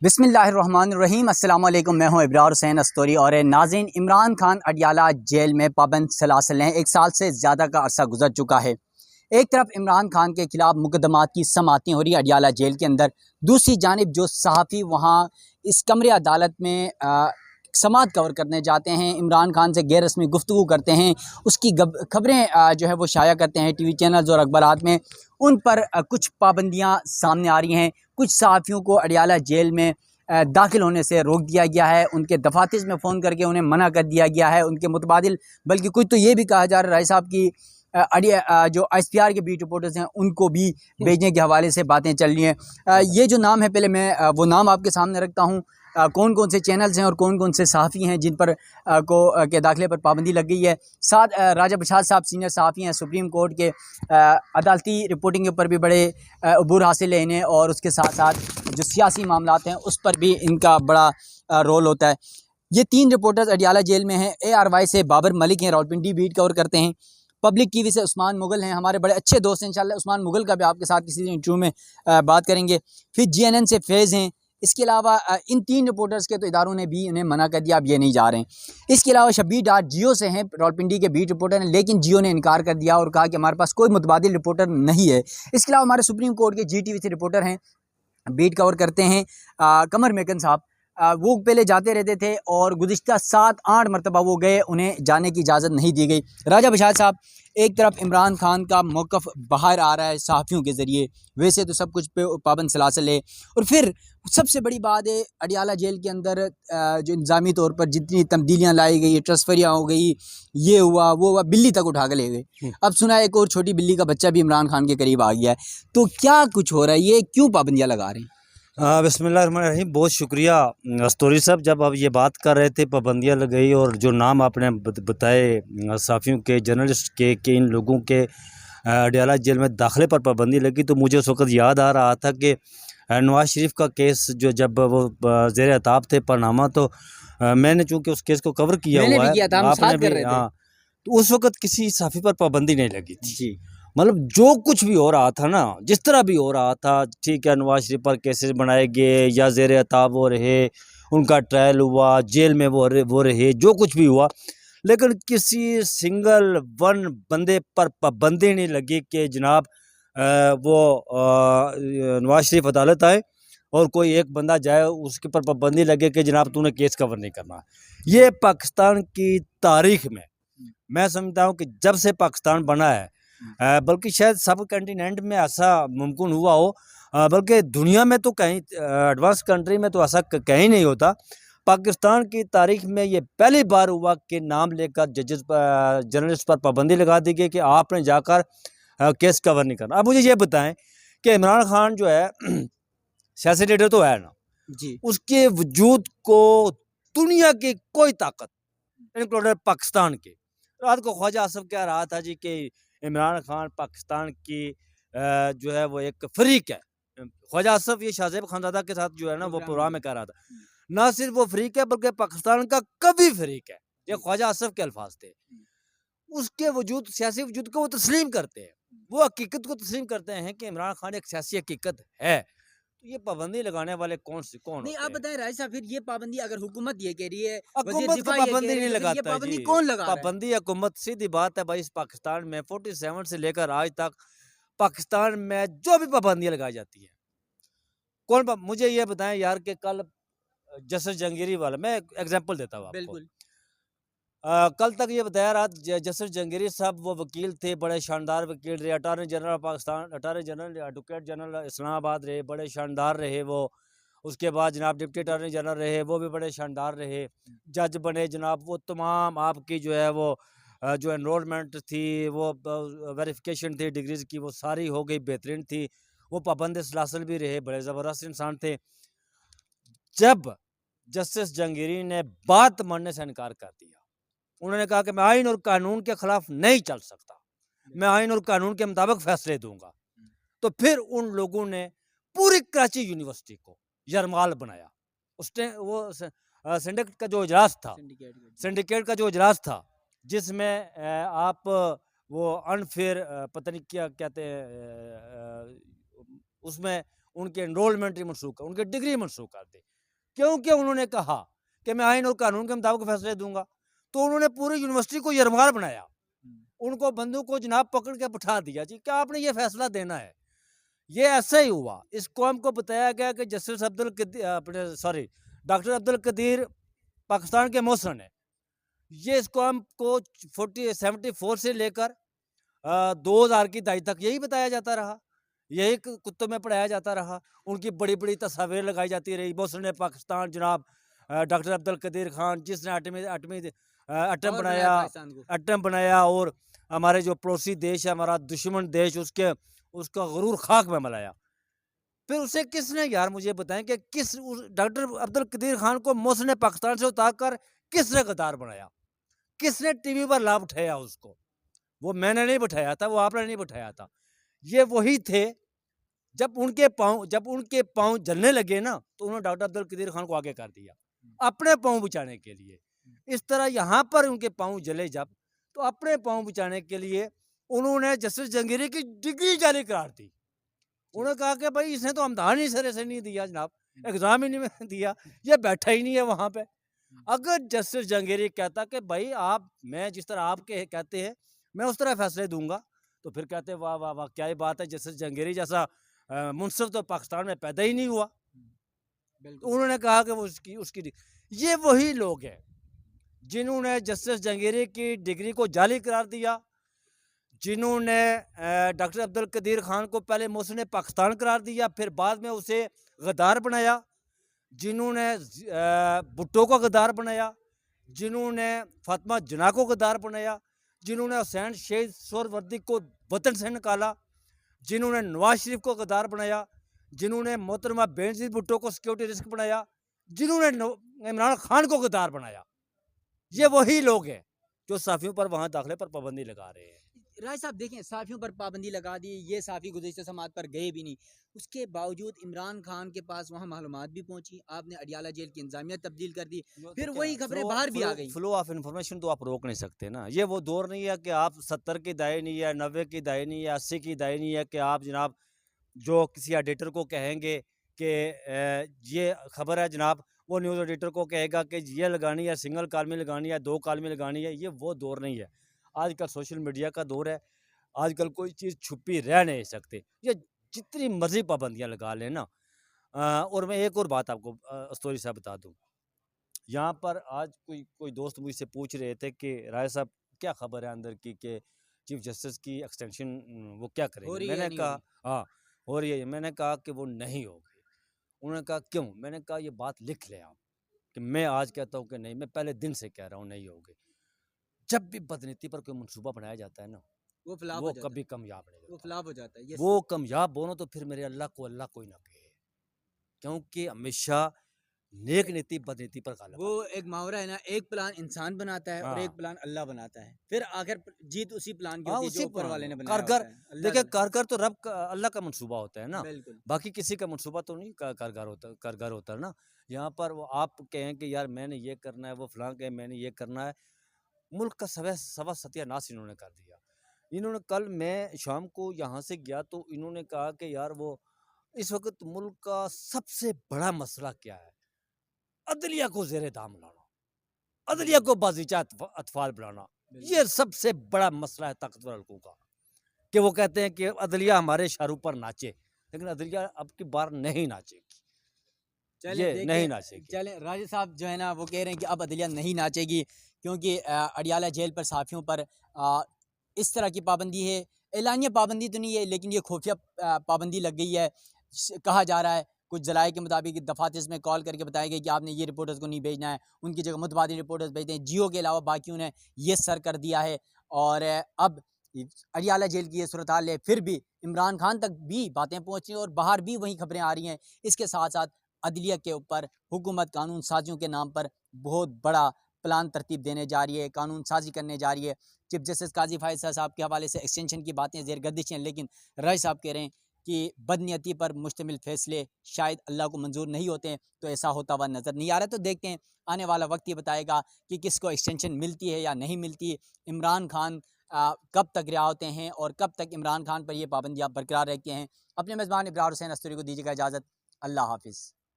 बिस्मिल्लाहिर्रहमानिर्रहीम। अस्सलाम वालेकुम। मैं हूं इब्रार हुसैन अस्तोरी और नाज़रीन, इमरान खान अडियाला जेल में पाबंद सलासल हैं। 1 साल से ज़्यादा का अरसा गुजर चुका है। एक तरफ इमरान खान के खिलाफ मुकदमात की समाअतें हो रही है अडियाला जेल के अंदर, दूसरी जानिब जो सहाफ़ी वहाँ इस कमरे अदालत में समाअत कवर करने जाते हैं, इमरान खान से गैर रस्मी गुफ्तगू करते हैं, उसकी खबरें जो है वो शाया करते हैं टीवी चैनल्स और अखबारात में, उन पर कुछ पाबंदियाँ सामने आ रही हैं। कुछ सहाफ़ियों को अडियाला जेल में दाखिल होने से रोक दिया गया है, उनके दफातर में फ़ोन करके उन्हें मना कर दिया गया है, उनके मुतबादिल बल्कि कुछ तो ये भी कहा जा रहा है राय साहब की जो ISPR के बीट रिपोर्टर्स हैं उनको भी भेजने के हवाले से बातें चल रही हैं। ये जो नाम है, पहले मैं वो नाम आपके सामने रखता हूँ। कौन कौन से चैनल्स हैं और कौन कौन से सहाफ़ी हैं जिन पर के दाखिले पर पाबंदी लग गई है। साथ राजा बशार साहब सीनियर सहाफ़ी हैं, सुप्रीम कोर्ट के अदालती रिपोर्टिंग के ऊपर भी बड़े अबूर हासिल है इन्हें, और उसके साथ साथ जो सियासी मामलात हैं उस पर भी इनका बड़ा रोल होता है। ये 3 रिपोर्टर्स अडियाला जेल में हैं। ARY से बाबर मलिक हैं, रावलपिंडी बीट कवर करते हैं। पब्लिक TV से उस्मान मुगल हैं, हमारे बड़े अच्छे दोस्त हैं। इंशाल्लाह उस्मान मुगल का भी आपके साथ किसी इंटरव्यू में बात करेंगे। फिर GNN से फैज़ हैं। इसके अलावा इन 3 रिपोर्टर्स के तो इदारों ने भी इन्हें मना कर दिया, अब ये नहीं जा रहे हैं। इसके अलावा शब्बीर डार जियो से हैं, रावलपिंडी के बीट रिपोर्टर हैं, लेकिन जियो ने इनकार कर दिया और कहा कि हमारे पास कोई मुतबादिल रिपोर्टर नहीं है। इसके अलावा हमारे सुप्रीम कोर्ट के GTV से रिपोर्टर हैं, बीट कवर करते हैं, कमर मेकन साहब। वो पहले जाते रहते थे और गुज़िश्ता 7-8 मरतबा वो गए, उन्हें जाने की इजाज़त नहीं दी गई। राजा बशार साहब, एक तरफ इमरान खान का मौक़िफ़ बाहर आ रहा है सहाफ़ियों के ज़रिए, वैसे तो सब कुछ पे पाबंद सलासल है, और फिर सबसे बड़ी बात है अडियाला जेल के अंदर जो इंतज़ामी तौर पर जितनी तब्दीलियाँ लाई गई, ट्रांसफ़रियाँ हो गई, ये हुआ वो हुआ, बिल्ली तक उठा के ले गए। अब सुना है एक और छोटी बिल्ली का बच्चा भी इमरान खान के करीब आ गया है। तो क्या कुछ हो रहा है, ये क्यों पाबंदियाँ लगा रहे हैं? बिस्मिल्लाहिर्रहमानिर्रहीम। बहुत शुक्रिया अस्तोरी साहब, जब आप ये बात कर रहे थे पाबंदियाँ लग गई और जो नाम आपने बताए सहाफ़ियों के, जर्नलिस्ट के कि इन लोगों के अडियाला जेल में दाखिले पर पाबंदी लगी, तो मुझे उस वक्त याद आ रहा था कि नवाज़ शरीफ का केस जो जब वो ज़ेर अताब थे पनामा, तो मैंने चूँकि उस केस को कवर किया हुआ है, आपने भी, हाँ, तो उस वक्त किसी सहाफ़ी पर पाबंदी नहीं लगी थी। मतलब जो कुछ भी हो रहा था ना, जिस तरह भी हो रहा था, ठीक है, नवाज शरीफ पर केसेस बनाए गए या ज़ेर अताब वो रहे, उनका ट्रायल हुआ, जेल में वो रहे, जो कुछ भी हुआ, लेकिन किसी सिंगल वन बंदे पर पाबंदी नहीं लगी कि जनाब नवाज शरीफ अदालत आए और कोई एक बंदा जाए उसके पर पाबंदी लगे कि जनाब तूने केस कवर नहीं करना। ये पाकिस्तान की तारीख में मैं समझता हूँ कि जब से पाकिस्तान बना है, बल्कि शायद सब कंटिनेंट में ऐसा मुमकिन हुआ हो, बल्कि दुनिया में तो कहीं एडवांस कंट्री में तो ऐसा कहीं नहीं होता। पाकिस्तान की तारीख में ये पहली बार हुआ कि नाम लेकर जजेस जर्नलिस्ट पर पाबंदी लगा दी गई कि आपने जाकर केस कवर नहीं करना। अब मुझे ये बताएं कि इमरान खान जो है सियासी लीडर तो है ना जी, उसके वजूद को दुनिया की कोई ताकत इंक्लूडेड पाकिस्तान के, रात को ख्वाजा आसिफ कह रहा था जी कि इमरान खान पाकिस्तान की जो है वो एक फरीक है। ख्वाजा आसिफ ये शाहजेब खानजादा के साथ जो है ना वो प्रोग्राम में कह रहा था, ना सिर्फ वो फरीक है बल्कि पाकिस्तान का कभी फरीक है। ये ख्वाजा आसिफ के अल्फाज थे। उसके वजूद, सियासी वजूद को वो तस्लीम करते हैं, वो हकीकत को तस्लीम करते हैं कि इमरान खान एक सियासी हकीकत है। तो ये पाबंदी लगाने वाले कौन नहीं, आप बताएं राय साहब, फिर ये पाबंदी अगर हुकूमत ये कह रही है, हुकूमत को पाबंदी नहीं लगाता ये पाबंदी कौन लगा रहा है? पाबंदी हुकूमत, सीधी बात है भाई, इस पाकिस्तान में 47 से लेकर आज तक पाकिस्तान में जो भी पाबंदियां लगाई जाती है, कौन मुझे ये बताएं यार कि कल जसर जंगीरी वाला, मैं एग्जांपल देता हूँ आपको। बिल्कुल। कल तक ये बताया रहा जसर जंगीरी साहब वो वकील थे, बड़े शानदार वकील रहे, attorney general Pakistan, attorney general, advocate general Islamabad रहे, बड़े शानदार रहे वो। उसके बाद जनाब डिप्टी अटारनी जनरल रहे, वो भी बड़े शानदार रहे। जज बने जनाब, वो तमाम आपकी जो है वो जो एनरोलमेंट थी, वो वेरिफिकेशन थी डिग्रीज़ की, वो सारी हो गई, बेहतरीन थी। वो पाबंद सलासल भी रहे, बड़े ज़बरदस्त इंसान थे। जब जस्टिस जंगीरी ने बात मानने से इनकार कर दिया, उन्होंने कहा कि मैं आइन और कानून के खिलाफ नहीं चल सकता, मैं आइन और कानून के मुताबिक फैसले दूंगा, तो फिर उन लोगों ने पूरी कराची यूनिवर्सिटी को यरमाल बनाया। उसने वो सिंडिकेट का जो इजलास था, सिंडिकेट का जो इजलास था, जिसमें आप वो अनफेयर पता नहीं क्या कहते हैं, उसमें उनके एनरोलमेंट ही मनसूख, उनके डिग्री मनसूख कर दी। क्योंकि उन्होंने कहा कि मैं आइन और कानून के मुताबिक फैसले दूंगा, तो उन्होंने पूरी यूनिवर्सिटी को यरमार बनाया, उनको बंदूक को जनाब पकड़ के बिठा दिया जी क्या आपने ये फैसला देना है। ये ऐसा ही हुआ। इस कौम को बताया गया कि जस्टिस डॉक्टर अब्दुल कदीर पाकिस्तान के मोहसन है। ये इस कौम को 74 से लेकर 2000 की दहाई तक यही बताया जाता रहा, यही कुत्तों में पढ़ाया जाता रहा। उनकी बड़ी बड़ी तस्वीरें लगाई जाती रही। मोहसन पाकिस्तान जनाब डॉक्टर अब्दुल कदीर खान, जिसने एटम बनाया, और हमारे जो पड़ोसी देश है, हमारा दुश्मन देश, उसका गुरूर खाक में मिलाया। फिर उसे किसने, यार मुझे बताएं कि किस डॉक्टर अब्दुल कदीर खान को मोहसन पाकिस्तान से उतारकर किसने गद्दार बनाया, किसने टीवी पर लाभ उठाया उसको? वो मैंने नहीं बिठाया था, वो आपने नहीं बिठाया था। ये वही थे। जब उनके पाँव जलने लगे ना, तो उन्होंने डॉक्टर अब्दुल कदीर खान को आगे कर दिया अपने पाँव बचाने के लिए। इस तरह यहाँ पर उनके पाँव जले जब, तो अपने पाँव बचाने के लिए उन्होंने जस्टिस जहांगीरी की डिग्री जाली करार दी। उन्होंने कहा कि भाई इसने तो इम्तिहान ही सिरे से नहीं दिया जनाब, एग्जाम ही नहीं दिया, ये बैठा ही नहीं है वहाँ पे। अगर जस्टिस जहांगीरी कहता कि भाई मैं जिस तरह आप कहते हैं मैं उस तरह फैसले दूंगा, तो फिर कहते वाह वाह वाह क्या ही बात है, जस्टिस जहांगीरी जैसा मुंसिफ तो पाकिस्तान में पैदा ही नहीं हुआ। तो उन्होंने कहा कि वो उसकी ये वही लोग हैं जिन्होंने जस्टिस जहांगीरी की डिग्री को जाली करार दिया, जिन्होंने डॉक्टर अब्दुल कदीर खान को पहले मोहसिन पाकिस्तान करार दिया, फिर बाद में उसे गद्दार बनाया, जिन्होंने भुट्टो को गद्दार बनाया, जिन्होंने फातिमा जना को गद्दार बनाया, जिन्होंने हुसैन शहीद सोहरावर्दी को वतन से निकाला, जिन्होंने नवाज शरीफ को गद्दार बनाया, जिन्होंने मोहतरमा बेनज़ीर भुट्टो को सिक्योरिटी रिस्क बनाया, जिन्होंने इमरान खान को गद्दार बनाया, ये वही लोग हैं जो साफियों पर वहाँ दाखिले पर पाबंदी लगा रहे हैं। राय साहब देखें, साफियों पर पाबंदी लगा दी, ये साफी गुज़िश्ता समात पर गए भी नहीं, उसके बावजूद इमरान खान के पास वहाँ मालूमात भी पहुंची, आपने अडियाला जेल की इंतजामिया तब्दील कर दी, फिर वही खबरें बाहर भी आ गई। फ्लो ऑफ इन्फॉर्मेशन तो आप रोक नहीं सकते ना। ये वो दौर नहीं है कि आप 70 की दहाई नहीं है, 90 की दहाई नहीं है, 80 की दहाई नहीं है कि आप जनाब जो किसी एडिटर को कहेंगे कि ये खबर है जनाब, वो न्यूज़ एडिटर को कहेगा कि ये लगानी है, सिंगल कॉलमी लगानी है, 2 कॉलमी लगानी है। ये वो दौर नहीं है। आजकल सोशल मीडिया का दौर है। आजकल कोई चीज़ छुपी रह नहीं सकती। ये जितनी मर्जी पाबंदियाँ लगा लें ना। और मैं एक और बात आपको स्टोरी साहब बता दूँ। यहाँ पर आज कोई दोस्त मुझसे पूछ रहे थे कि राय साहब क्या खबर है अंदर की कि चीफ जस्टिस की एक्सटेंशन वो क्या करेंगे? मैंने कहा हाँ हो रही है। मैंने कहा कि वो नहीं होगी। उन्होंने कहा क्यों? मैंने कहा ये बात लिख लें आप कि मैं आज कहता हूँ कि नहीं, मैं पहले दिन से कह रहा हूँ नहीं होगी। जब भी बदनीति पर कोई मनसूबा बनाया जाता है ना, वो कभी कामयाब नहीं होता, वो फ्लॉप हो जाता है। वो कामयाब बोलो तो फिर मेरे अल्लाह कोई ना कहे, क्योंकि हमेशा नेक नीति बदनीति पर गालिब। वो एक मुहावरा है ना, एक प्लान इंसान बनाता है और एक प्लान अल्लाह बनाता है, फिर आखिर जीत उसी प्लान की होती है जो ऊपर वाले ने बनाया होता है। देखिए कारगर तो रब का अल्लाह का मंसूबा होता है ना, बाकी किसी का मंसूबा तो नहीं कारगर होता है ना। यहाँ पर वो आप कहें कि यार मैंने ये करना है, वो फलां कहे मैंने ये करना है, मुल्क का सवा सत्यानाश इन्होंने कर दिया। इन्होंने कल मैं शाम को यहाँ से गया तो इन्होंने कहा कि यार वो इस वक्त मुल्क का सबसे बड़ा मसला क्या है? अदलिया को ज़ेरे दाम लाना, अदलिया को बाज़ीचा अतफाल बनाना, ये सबसे बड़ा मसला है ताकतवर हल्कों का। कि वो कहते हैं कि अदलिया हमारे शाहरुह पर नाचे, लेकिन अदलिया अब की बार नहीं नाचेगी, ये नहीं नाचेगी। चलें, राजे साहब जो है ना वो कह रहे हैं कि अब अदलिया नहीं नाचेगी क्योंकि अडियाला जेल पर साफियों पर इस तरह की पाबंदी है। एलानिया पाबंदी तो नहीं है, लेकिन ये खुफिया पाबंदी लग गई है। कहा जा रहा है कुछ जराये के मुताबिक दफातर्स में कॉल करके बताया गया कि आपने ये रिपोर्टर्स को नहीं भेजना है, उनकी जगह मुतबादिल रिपोर्टर्स भेजते हैं। जियो के अलावा बाकियों ने ये सर कर दिया है और अब अडियाला जेल की ये सूरत हाल है। फिर भी इमरान खान तक भी बातें पहुँच रही हैं और बाहर भी वही खबरें आ रही हैं। इसके साथ साथ अदलिया के ऊपर हुकूमत कानून साजियों के नाम पर बहुत बड़ा प्लान तरतीब देने जा रही है, कानून साजी करने जा रही है। चीफ जस्टिस काजी फायद साहब के हवाले से एक्सटेंशन की बातें ज़ेर गर्दिश हैं, लेकिन राय साहब कह रहे हैं कि बदनीयती पर मुश्तमिल फ़ैसले शायद अल्लाह को मंजूर नहीं होते हैं, तो ऐसा होता हुआ नज़र नहीं आ रहा। तो देखते हैं, आने वाला वक्त ये बताएगा कि किसको एक्सटेंशन मिलती है या नहीं मिलती। इमरान खान कब तक रिहा होते हैं और कब तक इमरान खान पर ये पाबंदियाँ बरकरार रहती हैं। अपने मेज़बान इब्रार हुसैन अस्तरी को दीजिएगा इजाज़त। अल्लाह हाफिज़।